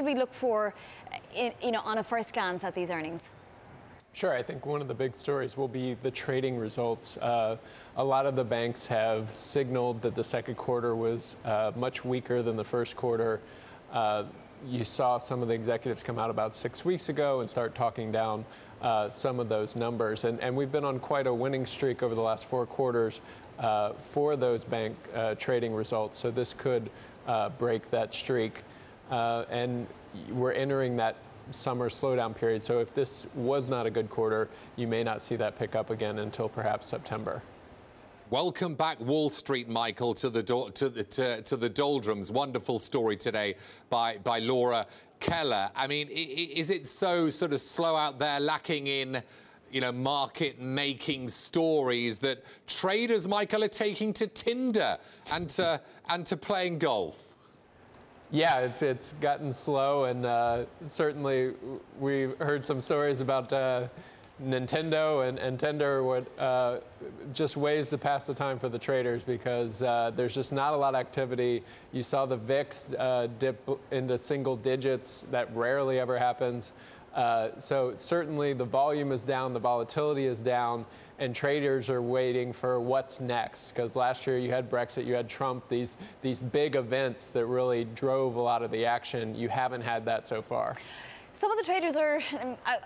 we look for, on a first glance at these earnings? Sure. I think one of the big stories will be the trading results. A lot of the banks have signaled that the second quarter was much weaker than the first quarter. You saw some of the executives come out about 6 weeks ago and start talking down some of those numbers. And we've been on quite a winning streak over the last 4 quarters for those bank trading results. So this could break that streak. And we're entering that summer slowdown period. So if this was not a good quarter, you may not see that pick up again until perhaps September. Welcome back, Wall Street, Michael, to the doldrums. Wonderful story today by Laura Keller. I mean, is it so sort of slow out there, lacking in, market-making stories that traders, Michael, are taking to Tinder and to playing golf? Yeah, it's gotten slow, and certainly we've heard some stories about Nintendo and Tinder, just ways to pass the time for the traders, because there's just not a lot of activity. You saw the VIX dip into single digits. That rarely ever happens. So certainly the volume is down, the volatility is down, and traders are waiting for what's next. Because last year you had Brexit, you had Trump, these big events that really drove a lot of the action. You haven't had that so far. Some of the traders are,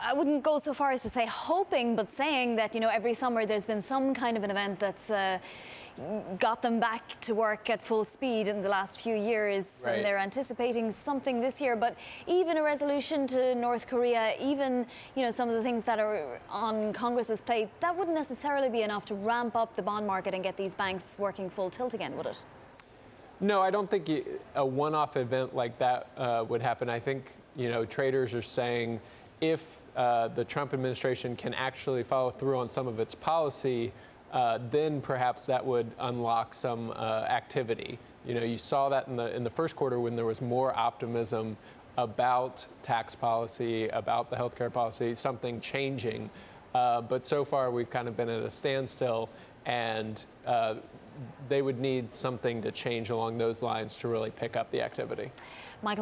I wouldn't go so far as to say hoping, but saying that, every summer there's been some kind of an event that's got them back to work at full speed in the last few years. Right. And they're anticipating something this year. But even a resolution to North Korea, even, some of the things that are on Congress's plate, that wouldn't necessarily be enough to ramp up the bond market and get these banks working full tilt again, would it? No, I don't think a one-off event like that would happen. I think, traders are saying if the Trump administration can actually follow through on some of its policy, then perhaps that would unlock some activity. You saw that in the first quarter when there was more optimism about tax policy, about the healthcare policy, something changing. But so far we've kind of been at a standstill, and they would need something to change along those lines to really pick up the activity. Michael.